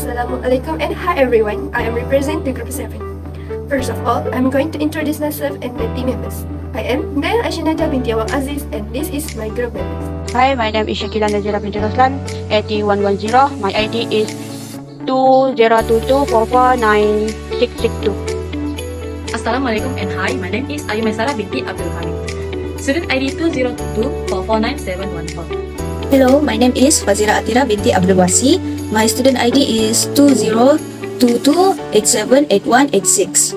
Assalamualaikum and hi everyone. I am representing Group 7. First of all, I'm going to introduce myself and my team members. I am Nadia binti Aziz and this is my group members. Hi, my name is Syakilah Nazira binti Roslan, MAT110. My ID is 2022449662. Assalamualaikum and hi, my name is Ayu Maisarah binti Abdul Hamid. Student ID 2022449714. Hello, my name is Fazira binti Abdul Wasi. My student ID is 2022878186.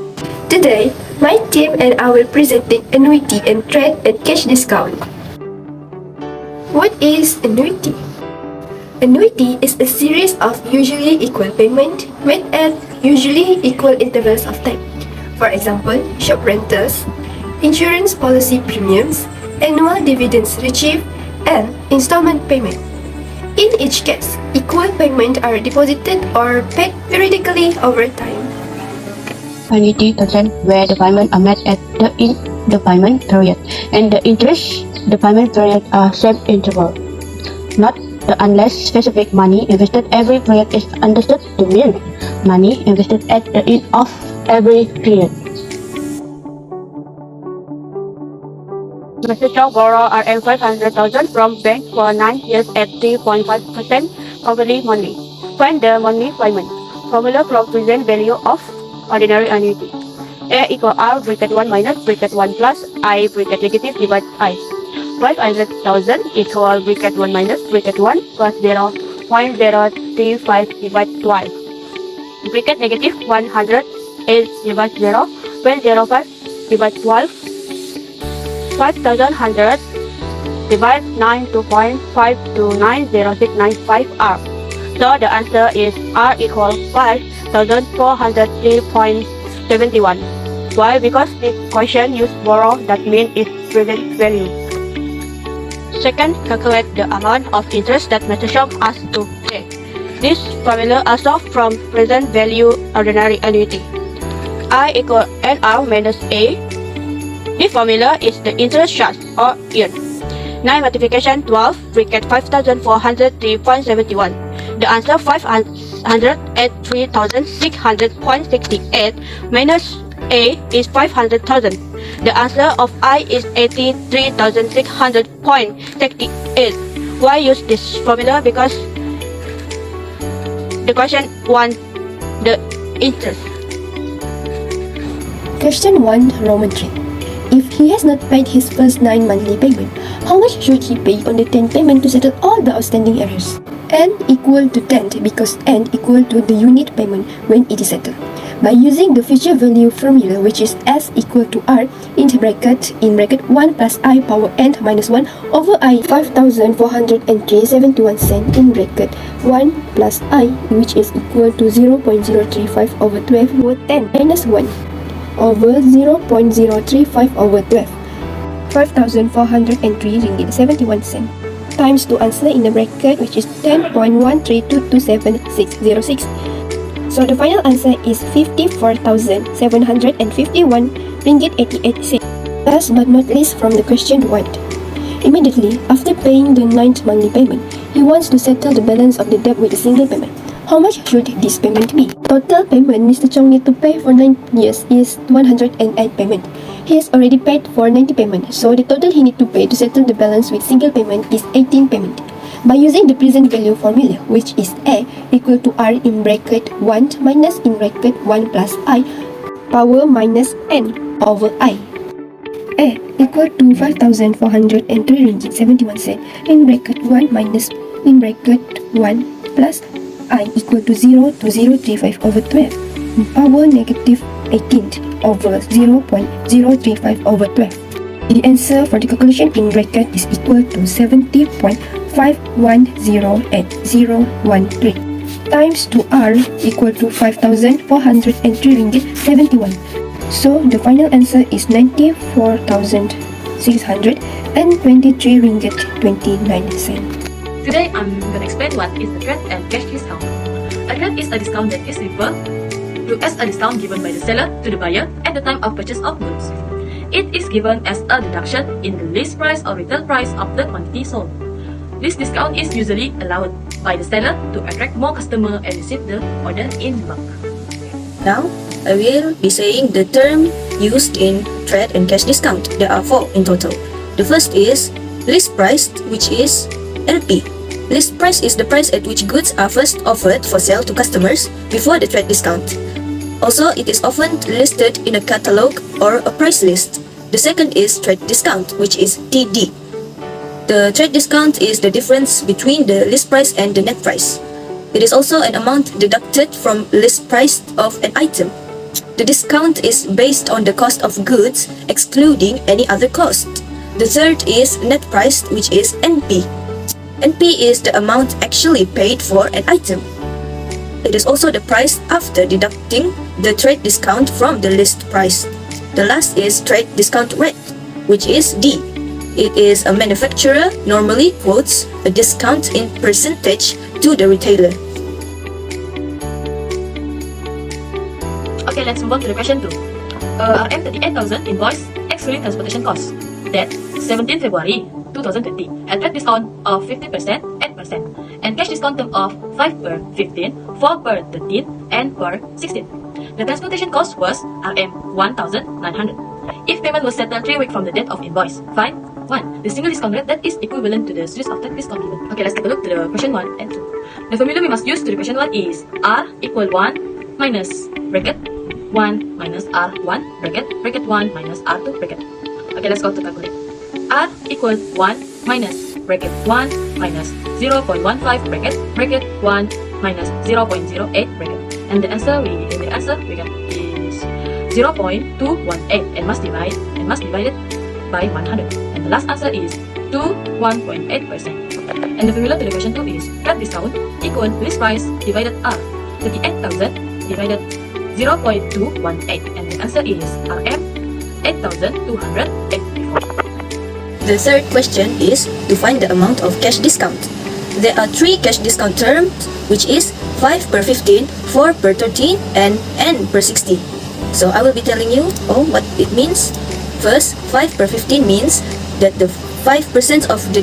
Today, my team and I will presenting annuity and trade and cash discount. What is annuity? Annuity is a series of usually equal payment made at usually equal intervals of time. For example, shop rentals, insurance policy premiums, annual dividends received, and installment payment. In each case, equal payment are deposited or paid periodically over time. Annuity consent where the payment are made at the end the payment period, and the interest the payment period are same interval. Not unless specific money invested every period is understood to mean money invested at the end of every period. Mr. Chow borrow RM 500,000 from bank for 9 years at 3.5% quarterly monthly. Find the monthly payment. Formula from present value of ordinary annuity. A equal R bracket 1 minus bracket 1 plus I bracket negative divide I. 500,000 equal bracket 1 minus bracket 1 plus 0.035 divide 12. Bracket negative 100 is divide 0. 0.05 divide 12. 5,100 divide 9 to 0.529069 R. So the answer is R equals 5,403.71. Why? Because the question used borrow, that means its present value. Second, calculate the amount of interest that Mr. Shop asked to pay. This formula is solved from present value ordinary annuity. I equal NR minus A. This formula is the interest charge or earn. 9 multiplication 12 bracket 5,403.71. The answer 503,600.68 minus A is 500,000. The answer of I is 83,600.68. Why use this formula? Because the question wants the interest. Question 1, Roman 3. If he has not paid his first 9 monthly payment, how much should he pay on the 10th payment to settle all the outstanding arrears? N equal to 10 because N equal to the unit payment when it is settled. By using the future value formula, which is S equal to R in bracket 1 plus I power N minus 1 over I 5,403.71 cent in bracket 1 plus I, which is equal to 0.035 over 12 over 10 minus 1 over 0.035 over 12, 5,403 ringgit 71 cent times to answer in the bracket, which is 10.13227.606. So the final answer is 54,751 ringgit 88 cent. Last but not least, from the question 1. Immediately after paying the 9th monthly payment, he wants to settle the balance of the debt with a single payment. How much should this payment be? Total payment Mr. Chong need to pay for 9 years is 108 payment. He has already paid for 90 payment, so the total he need to pay to settle the balance with single payment is 18 payment. By using the present value formula, which is A equal to R in bracket 1 minus in bracket 1 plus I power minus N over I. A equal to 5,403 ringgit 71 cent in bracket 1 minus in bracket 1 plus I equal to 0.035 over 12 power negative 18 over 0.035 over 12. The answer for the calculation in bracket is equal to 70.510813 times to R equal to 5,403 ringgit 71. So the final answer is 94,623 ringgit 29 cent. Today I'm going to explain what is the trade and cash discount. A trade is a discount that is referred to as a discount given by the seller to the buyer at the time of purchase of goods. It is given as a deduction in the list price or retail price of the quantity sold. This discount is usually allowed by the seller to attract more customer and receive the order in bulk. Now, I will be saying the term used in trade and cash discount. There are 4 in total. The first is list price, which is LP. List price is the price at which goods are first offered for sale to customers before the trade discount. Also, it is often listed in a catalog or a price list. The second is trade discount, which is TD. The trade discount is the difference between the list price and the net price. It is also an amount deducted from list price of an item. The discount is based on the cost of goods, excluding any other cost. The third is net price, which is NP. NP is the amount actually paid for an item. It is also the price after deducting the trade discount from the list price. The last is trade discount rate, which is D. It is a manufacturer normally quotes a discount in percentage to the retailer. Okay, let's move on to the question 2. RM 38,000 invoice excluding transportation costs. That 17 February 2020 at trade discount of 50%, 8%, and cash discount term of 5 per 15, 4 per 13, and per 16. The transportation cost was RM 1,900. If payment was settled 3 weeks from the date of invoice, find 1. The single discount rate that is equivalent to the series of that discount given. Okay, let's take a look to the question 1 and 2. The formula we must use to the question 1 is R equal 1 minus bracket 1 minus R1 bracket 1 minus R2 bracket. Okay, let's go to calculate. R equal 1 minus bracket 1 minus 0.15 bracket 1 minus 0.08 bracket. And the answer we get is 0.218 and must divide it by 100. And the last answer is 1.8%. And the formula to the question 2 is trade discount equal list price divided R. 38,000 divided 0.218, and the answer is RM 8,284. The third question is to find the amount of cash discount. There are 3 cash discount terms, which is 5 per 15, 4 per 13, and N per 60. So I will be telling you what it means. First, 5 per 15 means that the 5% of the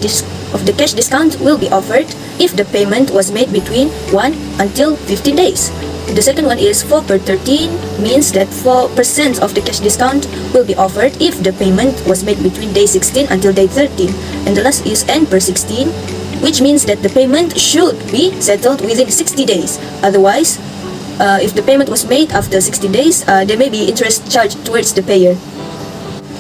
cash discount will be offered if the payment was made between 1 until 15 days. The second one is 4 per 13 means that 4% of the cash discount will be offered if the payment was made between day 16 until day 13. And the last is N per 16, which means that the payment should be settled within 60 days. Otherwise, if the payment was made after 60 days, there may be interest charged towards the payer.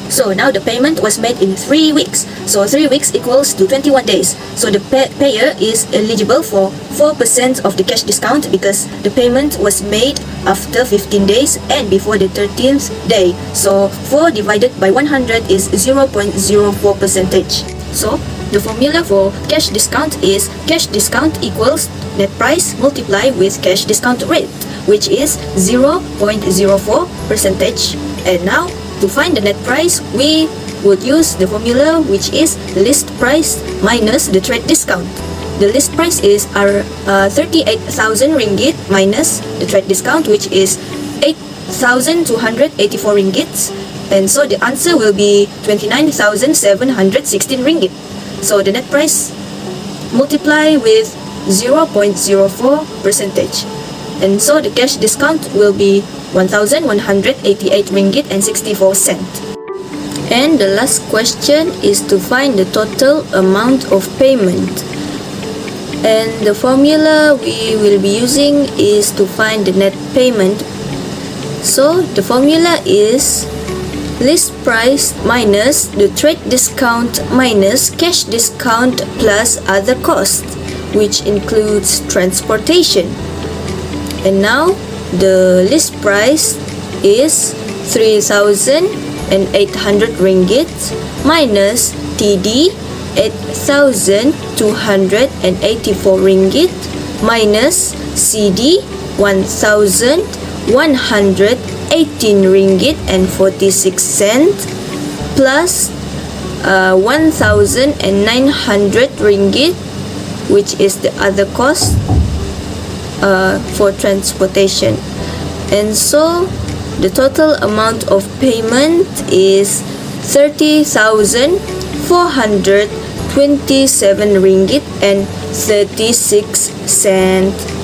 So now the payment was made in 3 weeks. So 3 weeks equals to 21 days. So the payer is eligible for 4% of the cash discount because the payment was made after 15 days and before the 13th day. So 4 divided by 100 is 0.04%. So the formula for cash discount is cash discount equals net price multiplied with cash discount rate, which is 0.04%. And now, to find the net price, we would use the formula which is list price minus the trade discount. The list price is 38,000 ringgit minus the trade discount, which is 8,284 ringgit. And so the answer will be 29,716 ringgit. So the net price multiply with 0.04%. And so the cash discount will be 1,188 ringgit and 64 cent. And the last question is to find the total amount of payment. And the formula we will be using is to find the net payment. So the formula is list price minus the trade discount minus cash discount plus other costs, which includes transportation. And now the list price is 3,800 ringgit minus TD 8,284 ringgit minus CD 1,118 ringgit and 46 cent plus 1,900 ringgit, which is the other cost for transportation. And so the total amount of payment is 30,427 ringgit and 36 cent